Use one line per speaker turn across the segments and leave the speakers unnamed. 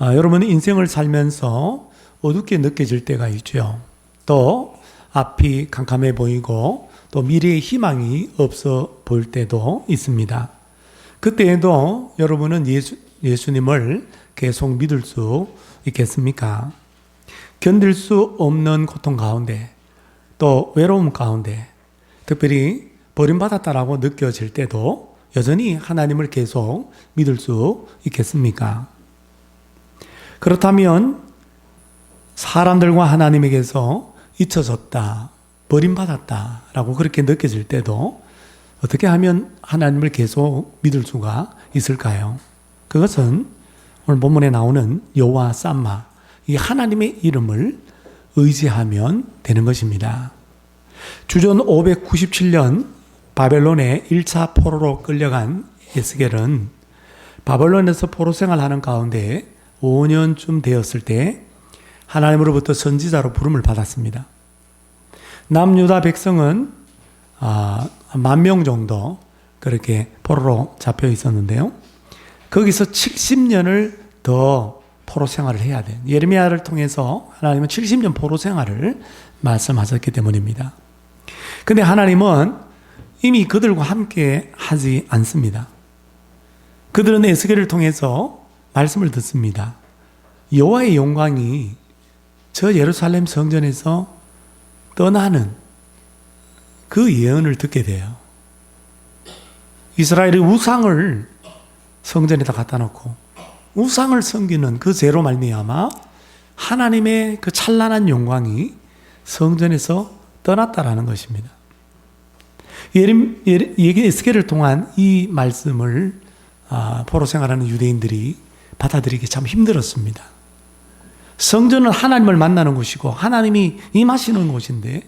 여러분 인생을 살면서 어둡게 느껴질 때가 있죠. 또 앞이 캄캄해 보이고 또 미래의 희망이 없어 보일 때도 있습니다. 그때에도 여러분은 예수님을 계속 믿을 수 있겠습니까? 견딜 수 없는 고통 가운데 또 외로움 가운데 특별히 버림받았다라고 느껴질 때도 여전히 하나님을 계속 믿을 수 있겠습니까? 그렇다면 사람들과 하나님에게서 잊혀졌다, 버림받았다라고 그렇게 느껴질 때도 어떻게 하면 하나님을 계속 믿을 수가 있을까요? 그것은 오늘 본문에 나오는 여호와 쌈마, 이 하나님의 이름을 의지하면 되는 것입니다. 주전 597년 바벨론의 1차 포로로 끌려간 에스겔은 바벨론에서 포로 생활하는 가운데 5년쯤 되었을 때 하나님으로부터 선지자로 부름을 받았습니다. 남유다 백성은 10,000명 정도 그렇게 포로로 잡혀 있었는데요. 거기서 70년을 더 포로 생활을 해야 돼요. 예레미야를 통해서 하나님은 70년 포로 생활을 말씀하셨기 때문입니다. 근데 하나님은 이미 그들과 함께 하지 않습니다. 그들은 에스겔을 통해서 말씀을 듣습니다. 여호와의 영광이 저 예루살렘 성전에서 떠나는 그 예언을 듣게 돼요. 이스라엘의 우상을 성전에다 갖다 놓고 우상을 섬기는 그 죄로 말미암아 하나님의 그 찬란한 영광이 성전에서 떠났다라는 것입니다. 에스겔을 통한 이 말씀을 포로 생활하는 유대인들이 받아들이기 참 힘들었습니다. 성전은 하나님을 만나는 곳이고 하나님이 임하시는 곳인데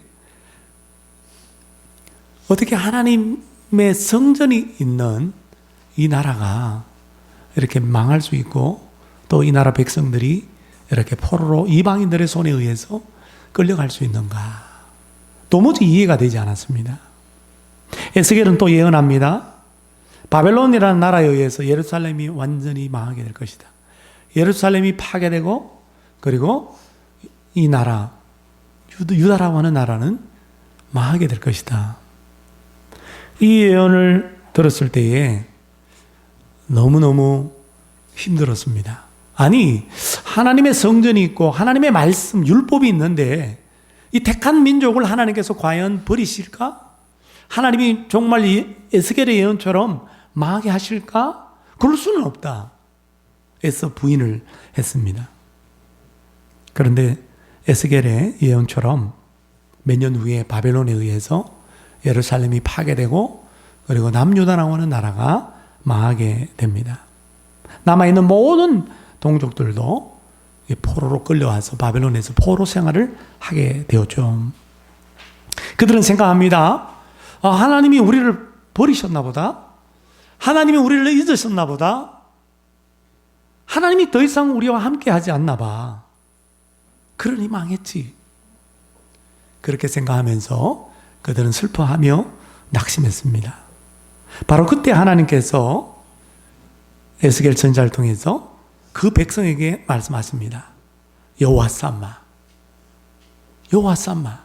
어떻게 하나님의 성전이 있는 이 나라가 이렇게 망할 수 있고 또 이 나라 백성들이 이렇게 포로로 이방인들의 손에 의해서 끌려갈 수 있는가? 도무지 이해가 되지 않았습니다. 에스겔은 또 예언합니다. 바벨론이라는 나라에 의해서 예루살렘이 완전히 망하게 될 것이다. 예루살렘이 파괴되고 그리고 이 나라, 유다라고 하는 나라는 망하게 될 것이다. 이 예언을 들었을 때에 너무너무 힘들었습니다. 아니, 하나님의 성전이 있고 하나님의 말씀, 율법이 있는데 이 택한 민족을 하나님께서 과연 버리실까? 하나님이 정말 이 에스겔의 예언처럼 망하게 하실까? 그럴 수는 없다. 애써 부인을 했습니다. 그런데 에스겔의 예언처럼 몇 년 후에 바벨론에 의해서 예루살렘이 파괴되고 그리고 남유다라고 하는 나라가 망하게 됩니다. 남아있는 모든 동족들도 포로로 끌려와서 바벨론에서 포로 생활을 하게 되었죠. 그들은 생각합니다. 하나님이 우리를 버리셨나 보다. 하나님이 우리를 잊으셨나 보다. 하나님이 더 이상 우리와 함께 하지 않나 봐. 그러니 망했지. 그렇게 생각하면서 그들은 슬퍼하며 낙심했습니다. 바로 그때 하나님께서 에스겔 선지자를 통해서 그 백성에게 말씀하십니다. 여호와 쌈마, 여호와 쌈마,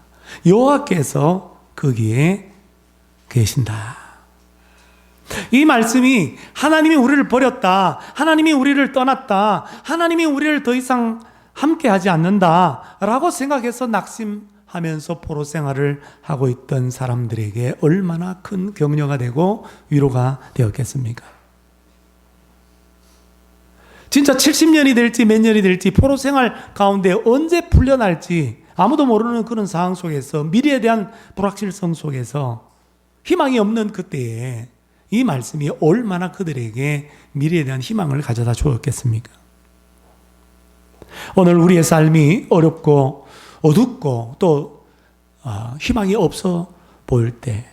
여호와께서 거기에 계신다. 이 말씀이 하나님이 우리를 버렸다, 하나님이 우리를 떠났다, 하나님이 우리를 더 이상 함께하지 않는다라고 생각해서 낙심하면서 포로 생활을 하고 있던 사람들에게 얼마나 큰 격려가 되고 위로가 되었겠습니까? 진짜 70년이 될지 몇 년이 될지 포로 생활 가운데 언제 풀려날지 아무도 모르는 그런 상황 속에서 미래에 대한 불확실성 속에서 희망이 없는 그때에 이 말씀이 얼마나 그들에게 미래에 대한 희망을 가져다 주었겠습니까? 오늘 우리의 삶이 어렵고 어둡고 또 희망이 없어 보일 때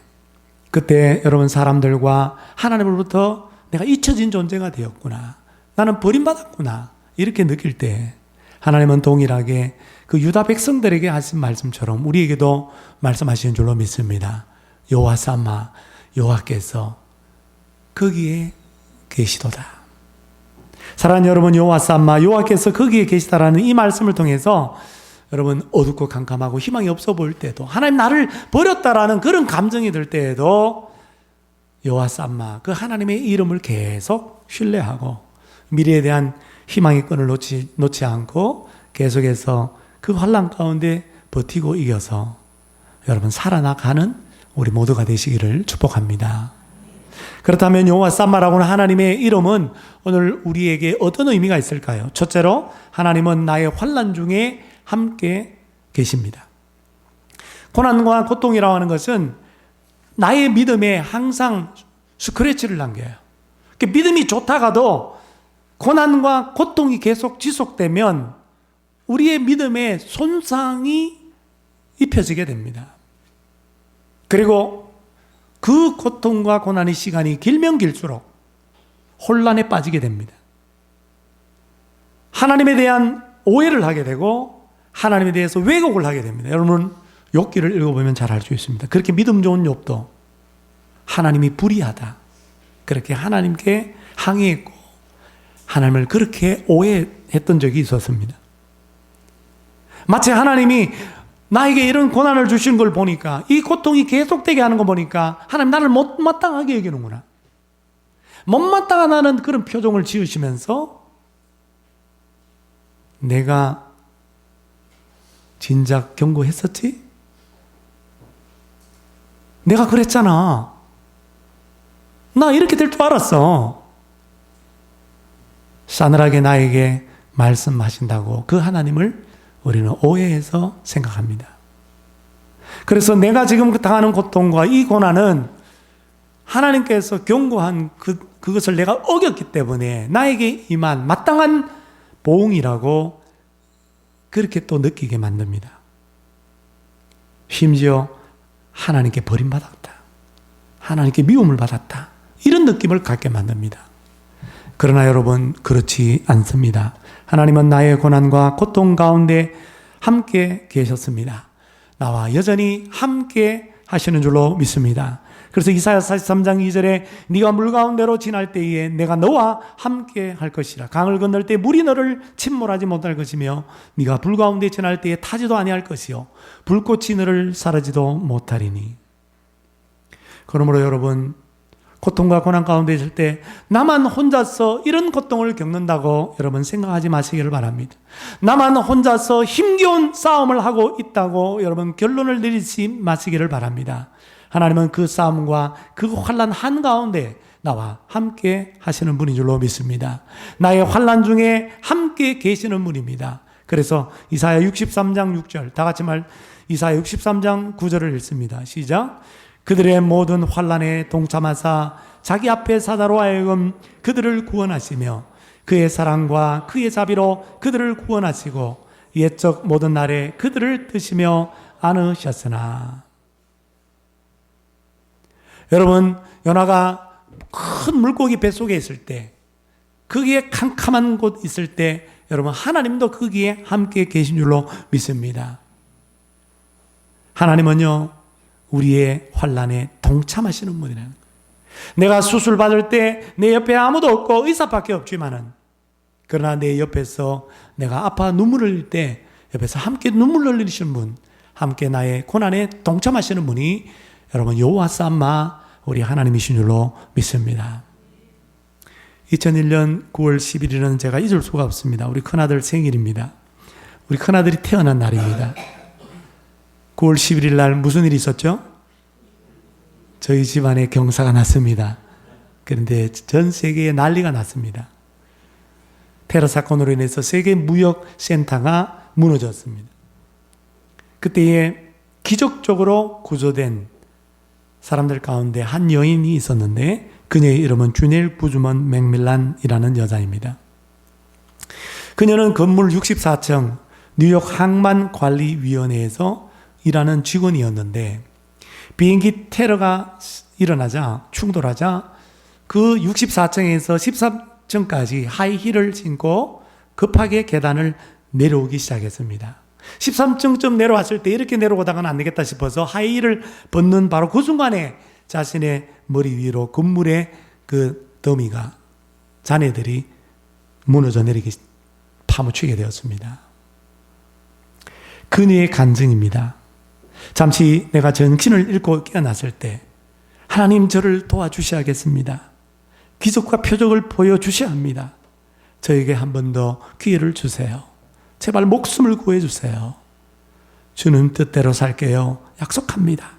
그때 여러분 사람들과 하나님으로부터 내가 잊혀진 존재가 되었구나, 나는 버림받았구나 이렇게 느낄 때 하나님은 동일하게 그 유다 백성들에게 하신 말씀처럼 우리에게도 말씀하시는 줄로 믿습니다. 여호와 쌈마, 여호와께서 거기에 계시도다. 사랑하는 여러분, 여호와 삼마, 여호와께서 거기에 계시다라는 이 말씀을 통해서 여러분 어둡고 캄캄하고 희망이 없어 보일 때도, 하나님 나를 버렸다라는 그런 감정이 들 때에도 여호와 삼마, 그 하나님의 이름을 계속 신뢰하고 미래에 대한 희망의 끈을 놓지 않고 계속해서 그 환난 가운데 버티고 이겨서 여러분 살아나가는 우리 모두가 되시기를 축복합니다. 그렇다면 여호와 삼마라고는 하나님의 이름은 오늘 우리에게 어떤 의미가 있을까요? 첫째로, 하나님은 나의 환난 중에 함께 계십니다. 고난과 고통이라고 하는 것은 나의 믿음에 항상 스크래치를 남겨요. 믿음이 좋다가도 고난과 고통이 계속 지속되면 우리의 믿음에 손상이 입혀지게 됩니다. 그리고 그 고통과 고난의 시간이 길면 길수록 혼란에 빠지게 됩니다. 하나님에 대한 오해를 하게 되고 하나님에 대해서 왜곡을 하게 됩니다. 여러분, 욥기를 읽어보면 잘 알 수 있습니다. 그렇게 믿음 좋은 욥도 하나님이 불의하다, 그렇게 하나님께 항의했고 하나님을 그렇게 오해했던 적이 있었습니다. 마치 하나님이 나에게 이런 고난을 주신 걸 보니까, 이 고통이 계속되게 하는 거 보니까 하나님 나를 못마땅하게 여기는구나, 못마땅하다는 그런 표정을 지으시면서 내가 진작 경고했었지? 내가 그랬잖아. 나 이렇게 될 줄 알았어. 싸늘하게 나에게 말씀하신다고 그 하나님을 우리는 오해해서 생각합니다. 그래서 내가 지금 당하는 고통과 이 고난은 하나님께서 경고한 그것을 내가 어겼기 때문에 나에게 임한 마땅한 보응이라고 그렇게 또 느끼게 만듭니다. 심지어 하나님께 버림받았다, 하나님께 미움을 받았다, 이런 느낌을 갖게 만듭니다. 그러나 여러분, 그렇지 않습니다. 하나님은 나의 고난과 고통 가운데 함께 계셨습니다. 나와 여전히 함께 하시는 줄로 믿습니다. 그래서 이사야 43장 2절에 네가 물 가운데로 지날 때에 내가 너와 함께 할 것이라. 강을 건널 때 물이 너를 침몰하지 못할 것이며 네가 불 가운데 지날 때에 타지도 아니할 것이요 불꽃이 너를 사르지도 못하리니. 그러므로 여러분, 고통과 고난 가운데 있을 때 나만 혼자서 이런 고통을 겪는다고 여러분 생각하지 마시기를 바랍니다. 나만 혼자서 힘겨운 싸움을 하고 있다고 여러분 결론을 내리지 마시기를 바랍니다. 하나님은 그 싸움과 그 환난 한가운데 나와 함께 하시는 분인 줄로 믿습니다. 나의 환난 중에 함께 계시는 분입니다. 그래서 이사야 63장 6절, 다 같이 이사야 63장 9절을 읽습니다. 시작. 그들의 모든 환난에 동참하사 자기 앞에 사자로 하여금 그들을 구원하시며 그의 사랑과 그의 자비로 그들을 구원하시고 옛적 모든 날에 그들을 드시며 안으셨으나. 여러분, 요나가 큰 물고기 뱃속에 있을 때, 거기에 캄캄한 곳 있을 때 여러분, 하나님도 거기에 함께 계신 줄로 믿습니다. 하나님은요, 우리의 환난에 동참하시는 분이라는 거예요. 내가 수술 받을 때 내 옆에 아무도 없고 의사밖에 없지만은, 그러나 내 옆에서 내가 아파 눈물을 흘릴 때 옆에서 함께 눈물 흘리시는 분, 함께 나의 고난에 동참하시는 분이 여러분 여호와 삼마 우리 하나님이신 줄로 믿습니다. 2001년 9월 11일은 제가 잊을 수가 없습니다. 우리 큰아들 생일입니다. 우리 큰아들이 태어난 날입니다. 9월 11일 날 무슨 일이 있었죠? 저희 집안에 경사가 났습니다. 그런데 전 세계에 난리가 났습니다. 테러 사건으로 인해서 세계 무역센터가 무너졌습니다. 그때에 기적적으로 구조된 사람들 가운데 한 여인이 있었는데 그녀의 이름은 주넬 부주먼 맥밀란이라는 여자입니다. 그녀는 건물 64층 뉴욕 항만관리위원회에서 일하는 직원이었는데 비행기 테러가 일어나자, 충돌하자 그 64층에서 13층까지 하이힐을 신고 급하게 계단을 내려오기 시작했습니다. 13층쯤 내려왔을 때 이렇게 내려오다가는 안 되겠다 싶어서 하이힐을 벗는 바로 그 순간에 자신의 머리 위로 건물의 그 더미가, 자네들이 무너져 내리기 파묻히게 되었습니다. 그녀의 간증입니다. 잠시 내가 정신을 잃고 깨어났을 때 하나님 저를 도와주셔야겠습니다. 기적과 표적을 보여주셔야 합니다. 저에게 한 번 더 기회를 주세요. 제발 목숨을 구해주세요. 주는 뜻대로 살게요. 약속합니다.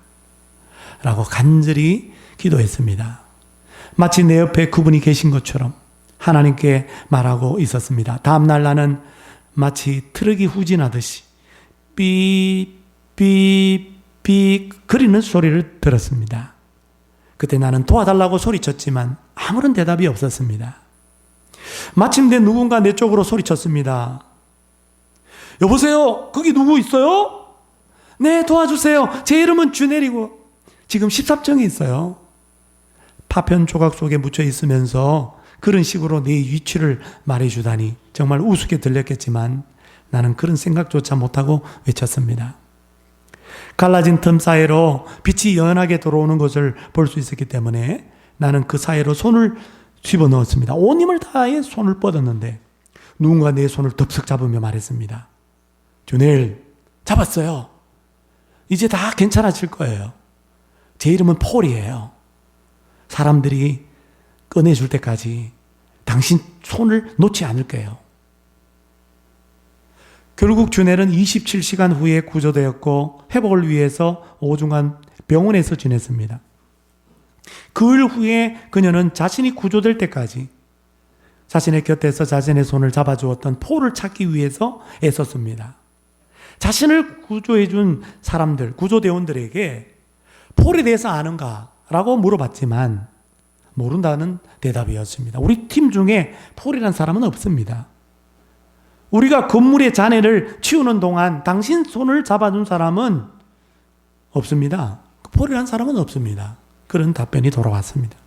라고 간절히 기도했습니다. 마치 내 옆에 그분이 계신 것처럼 하나님께 말하고 있었습니다. 다음날 나는 마치 트럭이 후진하듯이 삐삐삐 거리는 소리를 들었습니다. 그때 나는 도와달라고 소리쳤지만 아무런 대답이 없었습니다. 마침내 누군가 내 쪽으로 소리쳤습니다. 여보세요? 거기 누구 있어요? 네, 도와주세요. 제 이름은 주넬이고 지금 13층에 있어요. 파편 조각 속에 묻혀 있으면서 그런 식으로 내 위치를 말해주다니 정말 우습게 들렸겠지만 나는 그런 생각조차 못하고 외쳤습니다. 갈라진 틈 사이로 빛이 연하게 들어오는 것을 볼 수 있었기 때문에 나는 그 사이로 손을 집어넣었습니다. 온 힘을 다해 손을 뻗었는데 누군가 내 손을 덥석 잡으며 말했습니다. 주넬, 잡았어요. 이제 다 괜찮아질 거예요. 제 이름은 폴이에요. 사람들이 꺼내줄 때까지 당신 손을 놓지 않을 거예요. 결국 주넬은 27시간 후에 구조되었고 회복을 위해서 5주간 병원에서 지냈습니다. 그일 후에 그녀는 자신이 구조될 때까지 자신의 곁에서 자신의 손을 잡아주었던 폴을 찾기 위해서 애썼습니다. 자신을 구조해준 사람들, 구조대원들에게 폴에 대해서 아는가? 라고 물어봤지만 모른다는 대답이었습니다. 우리 팀 중에 폴이라는 사람은 없습니다. 우리가 건물의 잔해를 치우는 동안 당신 손을 잡아준 사람은 없습니다. 폴이라는 사람은 없습니다. 그런 답변이 돌아왔습니다.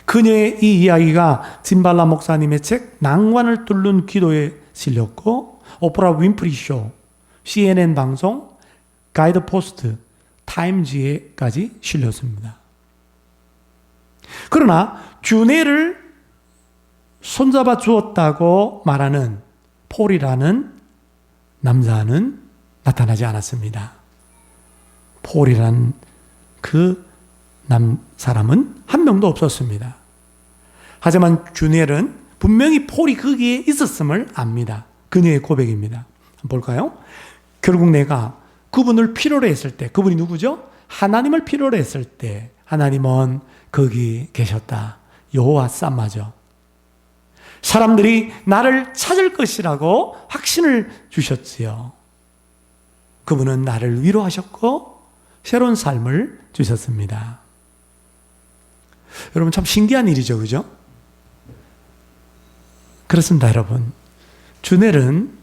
그녀의 이 이야기가 짐발라 목사님의 책 낭만을 뚫는 기도에 실렸고 오프라 윈프리 쇼, CNN 방송, 가이드 포스트, 타임지에까지 실렸습니다. 그러나 주네를 손잡아 주었다고 말하는 폴이라는 남자는 나타나지 않았습니다. 폴이라는 그 사람은 한 명도 없었습니다. 하지만 주넬은 분명히 폴이 거기에 있었음을 압니다. 그녀의 고백입니다. 한번 볼까요? 결국 내가 그분을 필요로 했을 때, 그분이 누구죠? 하나님을 필요로 했을 때 하나님은 거기 계셨다. 여호와 쌈마죠. 사람들이 나를 찾을 것이라고 확신을 주셨지요. 그분은 나를 위로하셨고 새로운 삶을 주셨습니다. 여러분 참 신기한 일이죠, 그죠? 그렇습니다, 여러분. 주넬은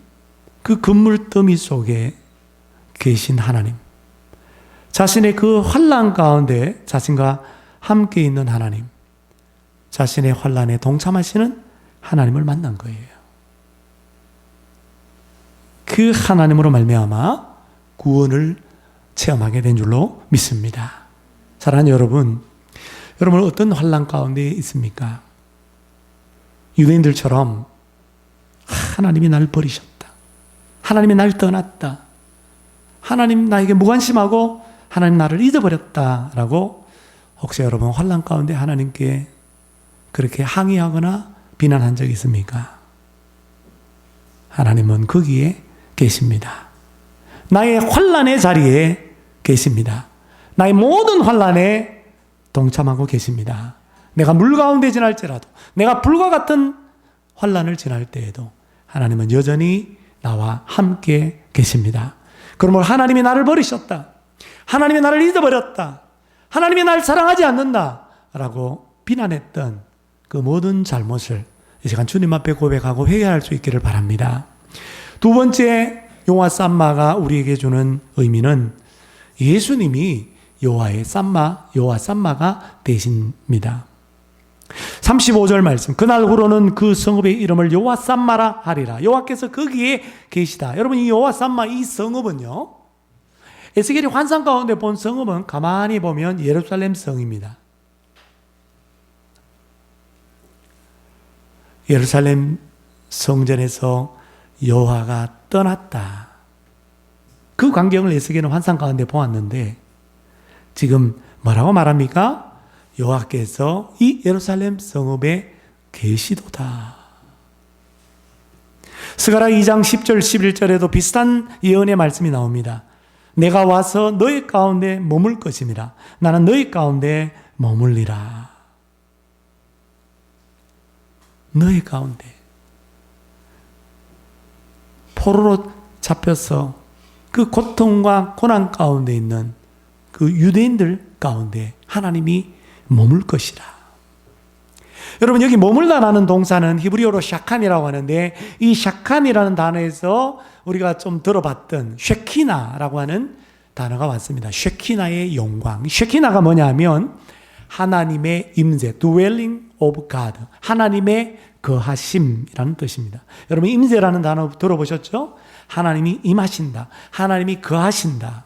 그 건물 더미 속에 계신 하나님, 자신의 그 환난 가운데 자신과 함께 있는 하나님, 자신의 환난에 동참하시는 하나님을 만난 거예요. 그 하나님으로 말미암아 구원을 체험하게 된 줄로 믿습니다. 사랑하는 여러분, 여러분 어떤 환난 가운데 있습니까? 유대인들처럼 하나님이 나를 버리셨다, 하나님이 나를 떠났다, 하나님 나에게 무관심하고 하나님 나를 잊어버렸다라고 혹시 여러분 환난 가운데 하나님께 그렇게 항의하거나 비난한 적이 있습니까? 하나님은 거기에 계십니다. 나의 환난의 자리에 계십니다. 나의 모든 환난에 동참하고 계십니다. 내가 물 가운데 지날지라도, 내가 불과 같은 환난을 지날 때에도 하나님은 여전히 나와 함께 계십니다. 그러므로 하나님이 나를 버리셨다, 하나님이 나를 잊어버렸다, 하나님이 나를 사랑하지 않는다 라고 비난했던 그 모든 잘못을 이 시간 주님 앞에 고백하고 회개할 수 있기를 바랍니다. 두 번째, 여호와 쌈마가 우리에게 주는 의미는 예수님이 여호와의 쌈마, 여호와 쌈마가 되십니다. 35절 말씀, 그날 후로는 그 성읍의 이름을 여호와 쌈마라 하리라. 여호와께서 거기에 계시다. 여러분, 이 여호와 쌈마, 이 성읍은요, 에스겔이 환상 가운데 본 성읍은 가만히 보면 예루살렘 성입니다. 예루살렘 성전에서 여호와가 떠났다. 그 광경을 에스겔은 환상 가운데 보았는데 지금 뭐라고 말합니까? 여호와께서 이 예루살렘 성읍에 계시도다. 스가랴 2장 10절 11절에도 비슷한 예언의 말씀이 나옵니다. 내가 와서 너희 가운데 머물 것임이라. 나는 너희 가운데 머물리라. 너희 가운데. 포로로 잡혀서 그 고통과 고난 가운데 있는 그 유대인들 가운데 하나님이 머물 것이라. 여러분, 여기 머물다라는 동사는 히브리어로 샤칸이라고 하는데, 이 샤칸이라는 단어에서 우리가 좀 들어봤던 쉐키나라고 하는 단어가 왔습니다. 쉐키나의 영광. 쉐키나가 뭐냐면 하나님의 임재, dwelling of God, 하나님의 거하심이라는 뜻입니다. 여러분, 임재라는 단어 들어보셨죠? 하나님이 임하신다, 하나님이 거하신다.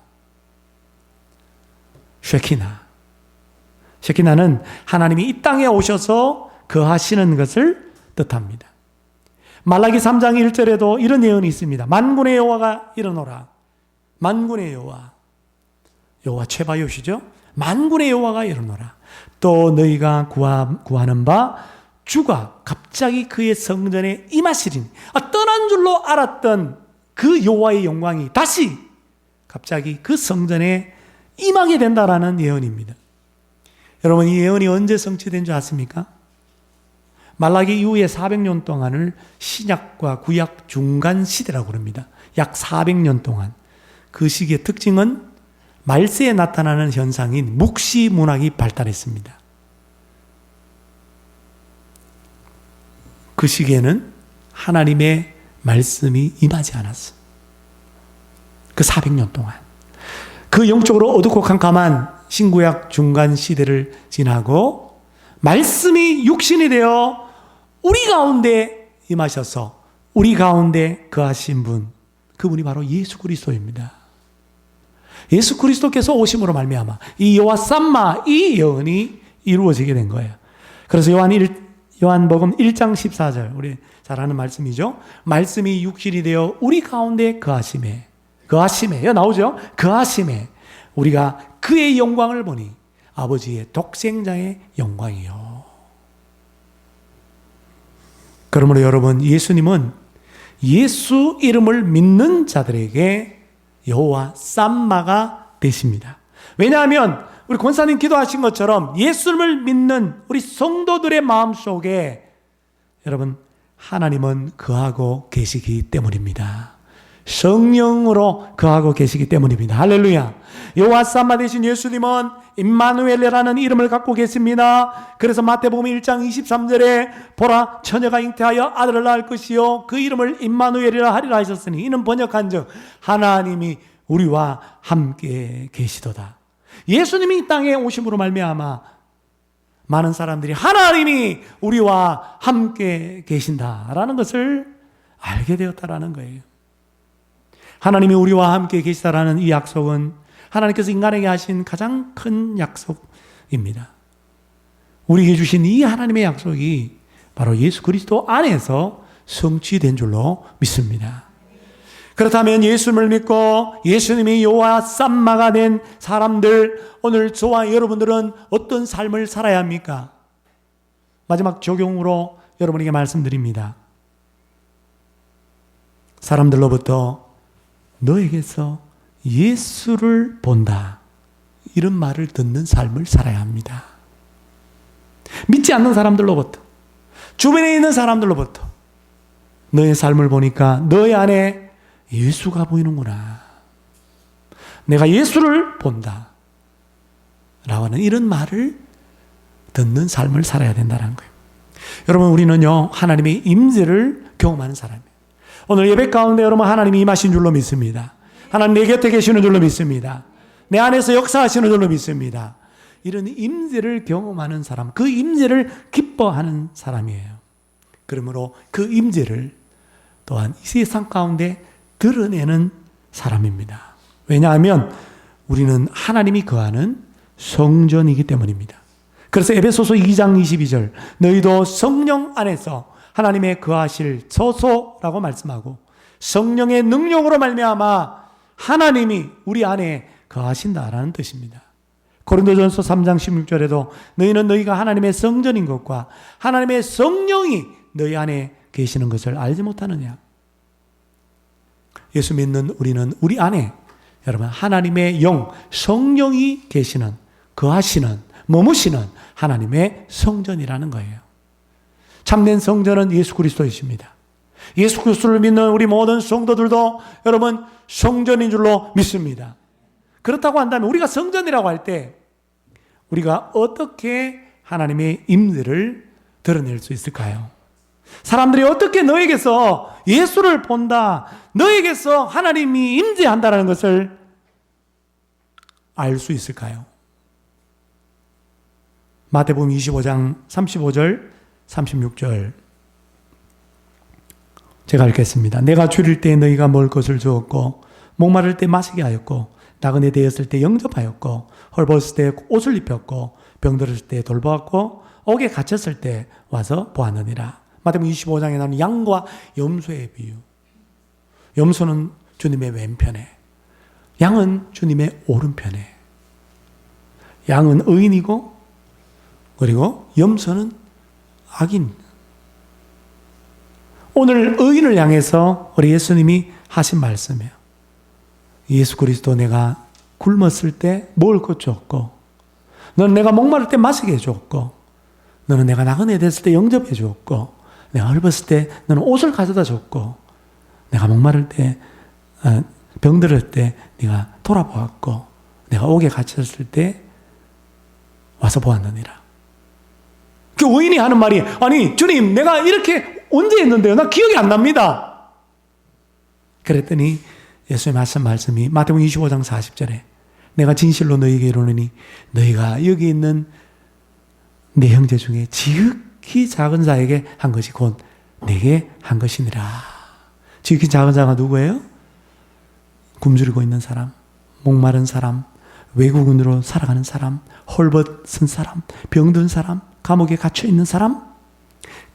쉐키나는 하나님이 이 땅에 오셔서 거하시는 것을 뜻합니다. 말라기 3장 1절에도 이런 예언이 있습니다. 만군의 여호와가 일어노라. 만군의 여호와 최바요시죠. 만군의 여호와가 일어노라. 또 너희가 구하는 바 주가 갑자기 그의 성전에 임하시리니. 떠난 줄로 알았던 그 여호와의 영광이 다시 갑자기 그 성전에 임하게 된다라는 예언입니다. 여러분, 이 예언이 언제 성취된 줄 아십니까? 말라기 이후에 400년 동안을 신약과 구약 중간 시대라고 합니다. 약 400년 동안. 그 시기의 특징은 말세에 나타나는 현상인 묵시 문학이 발달했습니다. 그 시기에는 하나님의 말씀이 임하지 않았어요. 그 400년 동안. 그 영적으로 어둡고 캄캄한 신구약 중간 시대를 지나고 말씀이 육신이 되어 우리 가운데 임하셔서 우리 가운데 거하신 분, 그분이 바로 예수 그리스도입니다. 예수 그리스도께서 오심으로 말미암아 이 여호와 삼마, 이 예언이 이루어지게 된 거예요. 그래서 요한복음 1장 14절, 우리 잘 아는 말씀이죠. 말씀이 육신이 되어 우리 가운데 거하심에 나오죠. 거하심에 우리가 그의 영광을 보니 아버지의 독생자의 영광이요. 그러므로 여러분, 예수님은 예수 이름을 믿는 자들에게 여호와 삼마가 되십니다. 왜냐하면 우리 권사님 기도하신 것처럼 예수님을 믿는 우리 성도들의 마음속에 여러분, 하나님은 거하고 계시기 때문입니다. 성령으로 거하고 계시기 때문입니다. 할렐루야. 여호와 삼마 되신 예수님은 임마누엘이라는 이름을 갖고 계십니다. 그래서 마태복음 1장 23절에 보라, 처녀가 잉태하여 아들을 낳을 것이요 그 이름을 임마누엘이라 하리라 하셨으니, 이는 번역한즉 하나님이 우리와 함께 계시도다. 예수님이 이 땅에 오심으로 말미암아 많은 사람들이 하나님이 우리와 함께 계신다라는 것을 알게 되었다라는 거예요. 하나님이 우리와 함께 계시다라는 이 약속은 하나님께서 인간에게 하신 가장 큰 약속입니다. 우리에게 주신 이 하나님의 약속이 바로 예수 그리스도 안에서 성취된 줄로 믿습니다. 그렇다면 예수님을 믿고 예수님이 여호와 삼마가 된 사람들, 오늘 저와 여러분들은 어떤 삶을 살아야 합니까? 마지막 적용으로 여러분에게 말씀드립니다. 사람들로부터 너에게서 예수를 본다, 이런 말을 듣는 삶을 살아야 합니다. 믿지 않는 사람들로부터, 주변에 있는 사람들로부터 너의 삶을 보니까 너의 안에 예수가 보이는구나, 내가 예수를 본다 라고 하는 이런 말을 듣는 삶을 살아야 된다는 거예요. 여러분, 우리는요 하나님의 임재를 경험하는 사람이에요. 오늘 예배 가운데 여러분, 하나님이 임하신 줄로 믿습니다. 하나님 내 곁에 계시는 줄로 믿습니다. 내 안에서 역사하시는 줄로 믿습니다. 이런 임재를 경험하는 사람, 그 임재를 기뻐하는 사람이에요. 그러므로 그 임재를 또한 이 세상 가운데 드러내는 사람입니다. 왜냐하면 우리는 하나님이 거하는 성전이기 때문입니다. 그래서 에베소서 2장 22절, 너희도 성령 안에서 하나님의 거하실 처소라고 말씀하고 성령의 능력으로 말미암아 하나님이 우리 안에 거하신다라는 뜻입니다. 고린도전서 3장 16절에도 너희는 너희가 하나님의 성전인 것과 하나님의 성령이 너희 안에 계시는 것을 알지 못하느냐. 예수 믿는 우리는 우리 안에 여러분 하나님의 영 성령이 계시는 거하시는 머무시는 하나님의 성전이라는 거예요. 참된 성전은 예수 그리스도이십니다. 예수 그리스도를 믿는 우리 모든 성도들도 여러분 성전인 줄로 믿습니다. 그렇다고 한다면 우리가 성전이라고 할 때 우리가 어떻게 하나님의 임재를 드러낼 수 있을까요? 사람들이 어떻게 너에게서 예수를 본다, 너에게서 하나님이 임재한다는 것을 알 수 있을까요? 마태복음 25장 35절 36절 제가 읽겠습니다. 내가 줄일 때 너희가 먹을 것을 주었고 목마를 때 마시게 하였고 나그네 되었을 때 영접하였고 헐벗을 때 옷을 입혔고 병들었을 때 돌보았고 옥에 갇혔을 때 와서 보았느니라. 마태복음 25장에 나오는 양과 염소의 비유. 염소는 주님의 왼편에, 양은 주님의 오른편에. 양은 의인이고 그리고 염소는 악인. 오늘 의인을 향해서 우리 예수님이 하신 말씀이에요. 예수 그리스도 내가 굶었을 때 먹을 것 줬고 너는 내가 목마를 때 마시게 해줬고 너는 내가 나그네 됐을 때 영접해 줬고 내가 헐벗을 때 너는 옷을 가져다 줬고 내가 목마를 때 병들을 때 네가 돌아보았고 내가 옥에 갇혔을 때 와서 보았느니라. 그 의인이 하는 말이 아니 주님 내가 이렇게 언제 했는데요? 나 기억이 안 납니다. 그랬더니 예수님 하신 말씀이 마태복음 25장 40절에 내가 진실로 너희에게 이르노니 너희가 여기 있는 내 형제 중에 지극히 작은 자에게 한 것이 곧 내게 한 것이니라. 지극히 작은 자가 누구예요? 굶주리고 있는 사람, 목마른 사람, 외국인으로 살아가는 사람, 헐벗은 사람, 병든 사람, 감옥에 갇혀 있는 사람,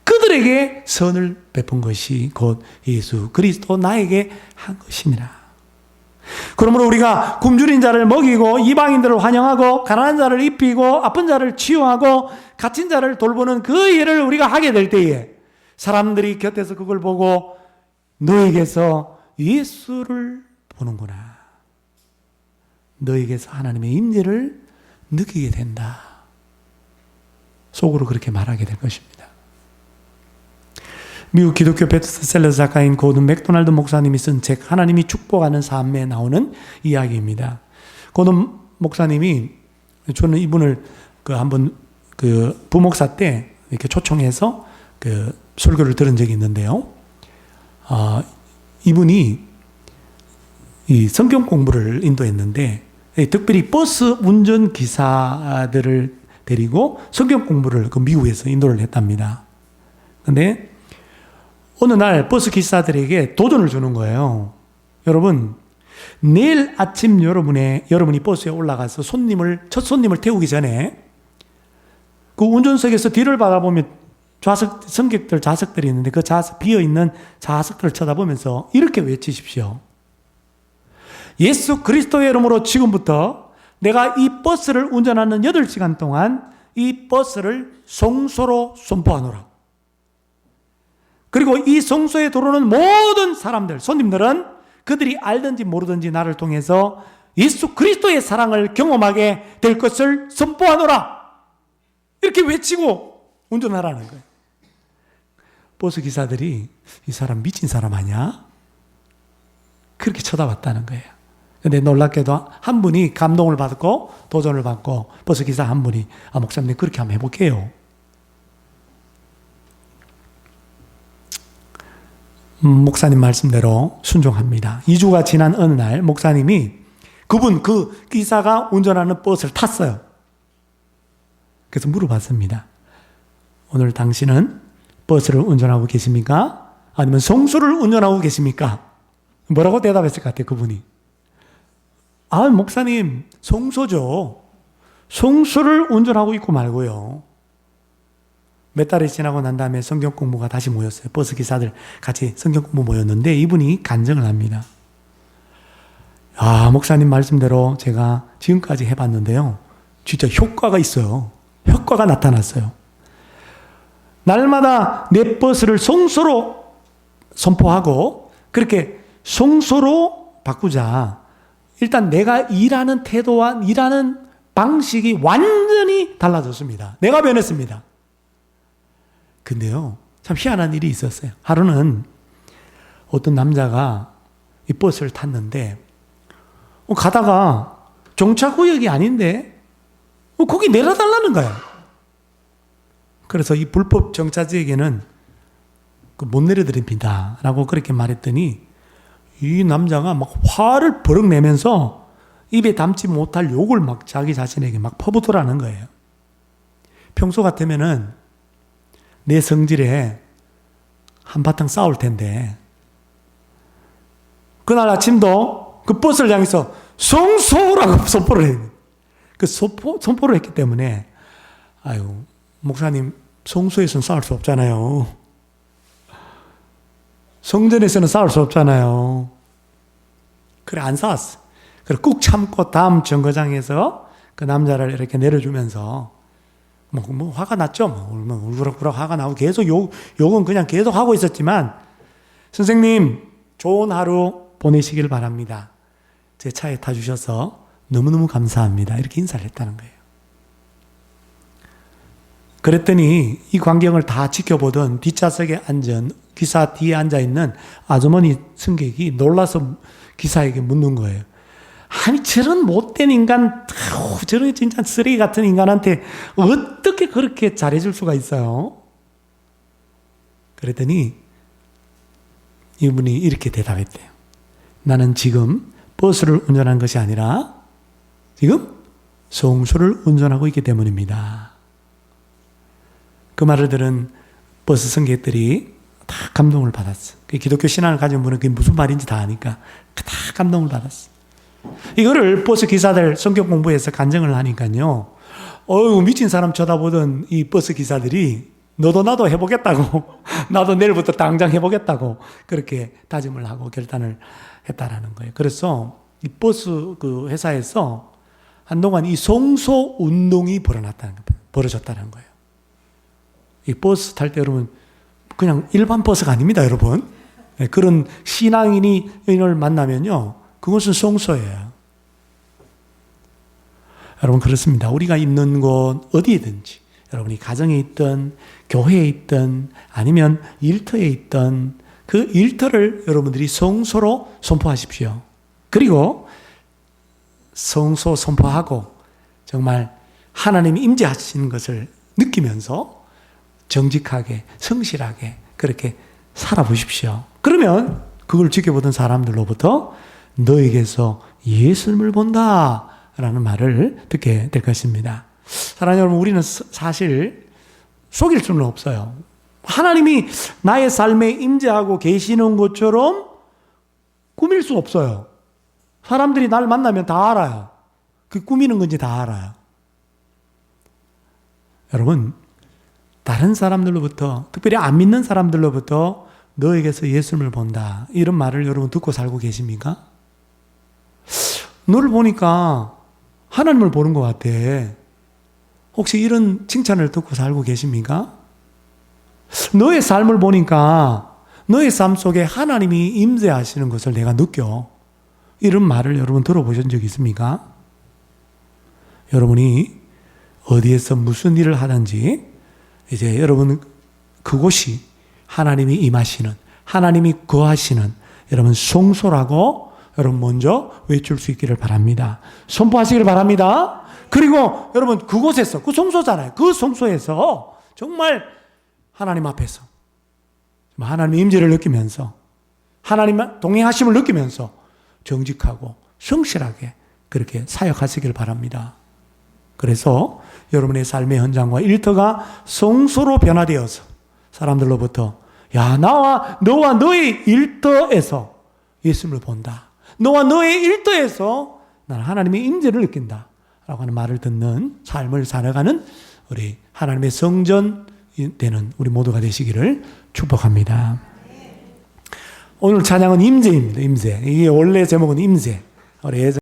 그들에게 선을 베푼 것이 곧 예수 그리스도 나에게 한 것이니라. 그러므로 우리가 굶주린 자를 먹이고 이방인들을 환영하고 가난한 자를 입히고 아픈 자를 치유하고 갇힌 자를 돌보는 그 일을 우리가 하게 될 때에 사람들이 곁에서 그걸 보고 너에게서 예수를 보는구나. 너에게서 하나님의 임재를 느끼게 된다. 속으로 그렇게 말하게 될 것입니다. 미국 기독교 베스트셀러 작가인 고든 맥도날드 목사님이 쓴 책 하나님이 축복하는 삶에 나오는 이야기입니다. 고든 목사님이 저는 이분을 한번 부목사 때 이렇게 초청해서 설교를 들은 적이 있는데요. 이분이 이 성경 공부를 인도했는데 특별히 버스 운전 기사들을 데리고 성경 공부를 미국에서 인도를 했답니다. 그런데 어느 날 버스 기사들에게 도전을 주는 거예요. 여러분, 내일 아침 여러분이 버스에 올라가서 첫 손님을 태우기 전에 그 운전석에서 뒤를 바라보면 승객들 좌석들이 있는데 그 비어있는 좌석들을 쳐다보면서 이렇게 외치십시오. 예수 그리스도의 이름으로 지금부터 내가 이 버스를 운전하는 8시간 동안 이 버스를 성소로 선포하노라. 그리고 이 성소에 들어오는 모든 사람들, 손님들은 그들이 알든지 모르든지 나를 통해서 예수 그리스도의 사랑을 경험하게 될 것을 선포하노라. 이렇게 외치고 운전하라는 거예요. 버스 기사들이 이 사람 미친 사람 아니야? 그렇게 쳐다봤다는 거예요. 근데 놀랍게도 한 분이 감동을 받고 도전을 받고 버스 기사 한 분이 목사님 그렇게 한번 해볼게요. 목사님 말씀대로 순종합니다. 2주가 지난 어느 날 목사님이 그 기사가 운전하는 버스를 탔어요. 그래서 물어봤습니다. 오늘 당신은 버스를 운전하고 계십니까? 아니면 성소를 운전하고 계십니까? 뭐라고 대답했을 것 같아요, 그분이? 목사님, 성소죠. 성소를 운전하고 있고 말고요. 몇 달이 지나고 난 다음에 성경 공부가 다시 모였어요. 버스 기사들 같이 성경 공부 모였는데 이분이 간증을 합니다. 목사님 말씀대로 제가 지금까지 해봤는데요. 진짜 효과가 있어요. 효과가 나타났어요. 날마다 내 버스를 성소로 선포하고 그렇게 성소로 바꾸자. 일단 내가 일하는 태도와 일하는 방식이 완전히 달라졌습니다. 내가 변했습니다. 근데요, 참 희한한 일이 있었어요. 하루는 어떤 남자가 이 버스를 탔는데 가다가 종착구역이 아닌데 거기 내려달라는 거예요. 그래서 이 불법 정차지에게는 못 내려드립니다 라고 그렇게 말했더니 이 남자가 막 화를 버럭 내면서 입에 담지 못할 욕을 막 자기 자신에게 막 퍼붓더라는 거예요. 평소 같으면은 내 성질에 한바탕 싸울 텐데 그날 아침도 그 버스를 향해서 성소라고 선포를 했는데 그 선포를 했기 때문에 목사님 성소에서는 싸울 수 없잖아요. 성전에서는 싸울 수 없잖아요. 그래 안 싸웠어. 그래 꾹 참고 다음 정거장에서 그 남자를 이렇게 내려주면서 뭐 화가 났죠. 울그럭울그럭 화가 나고 계속 욕은 그냥 계속 하고 있었지만 선생님 좋은 하루 보내시길 바랍니다. 제 차에 타주셔서 너무너무 감사합니다. 이렇게 인사를 했다는 거예요. 그랬더니 이 광경을 다 지켜보던 뒷좌석에 앉은 기사 뒤에 앉아있는 아주머니 승객이 놀라서 기사에게 묻는 거예요. 아니 저런 못된 인간, 저런 진짜 쓰레기 같은 인간한테 어떻게 그렇게 잘해줄 수가 있어요? 그랬더니 이분이 이렇게 대답했대요. 나는 지금 버스를 운전한 것이 아니라 지금 성소를 운전하고 있기 때문입니다. 그 말을 들은 버스 승객들이 다 감동을 받았어. 기독교 신앙을 가진 분은 그게 무슨 말인지 다 아니까 다 감동을 받았어. 이거를 버스 기사들 성경 공부에서 간증을 하니까요. 미친 사람 쳐다보던 이 버스 기사들이 너도 나도 해보겠다고 나도 내일부터 당장 해보겠다고 그렇게 다짐을 하고 결단을 했다라는 거예요. 그래서 이 버스 그 회사에서 한동안 이 성소 운동이 벌어졌다는 거예요. 이 버스 탈 때 여러분 그냥 일반 버스가 아닙니다, 여러분. 그런 신앙인을 만나면요, 그것은 성소예요. 여러분 그렇습니다. 우리가 있는 곳 어디에든지 여러분이 가정에 있든 교회에 있든 아니면 일터에 있든 그 일터를 여러분들이 성소로 선포하십시오. 그리고 성소 선포하고 정말 하나님이 임재하시는 것을 느끼면서 정직하게 성실하게 그렇게 살아보십시오. 그러면 그걸 지켜보던 사람들로부터 너에게서 예수님을 본다 라는 말을 듣게 될 것입니다. 사랑하는 여러분, 우리는 사실 속일 수는 없어요. 하나님이 나의 삶에 임재하고 계시는 것처럼 꾸밀 수 없어요. 사람들이 날 만나면 다 알아요. 그게 꾸미는 건지 다 알아요. 여러분, 다른 사람들로부터, 특별히 안 믿는 사람들로부터 너에게서 예수님을 본다, 이런 말을 여러분 듣고 살고 계십니까? 너를 보니까 하나님을 보는 것 같아. 혹시 이런 칭찬을 듣고 살고 계십니까? 너의 삶을 보니까 너의 삶 속에 하나님이 임재하시는 것을 내가 느껴. 이런 말을 여러분 들어보신 적 있습니까? 여러분이 어디에서 무슨 일을 하든지 이제 여러분 그곳이 하나님이 임하시는, 하나님이 거하시는 여러분 성소라고 여러분 먼저 외칠 수 있기를 바랍니다. 선포하시기를 바랍니다. 그리고 여러분 그곳에서, 그 성소잖아요. 그 성소에서 정말 하나님 앞에서 하나님의 임재를 느끼면서 하나님의 동행하심을 느끼면서 정직하고 성실하게 그렇게 사역하시길 바랍니다. 그래서 여러분의 삶의 현장과 일터가 성소로 변화되어서 사람들로부터 너와 너의 일터에서 예수님을 본다. 너와 너의 일터에서 나는 하나님의 임재를 느낀다 라고 하는 말을 듣는 삶을 살아가는 우리 하나님의 성전 되는 우리 모두가 되시기를 축복합니다. 오늘 찬양은 임재입니다. 임재. 이게 원래 제목은 임재.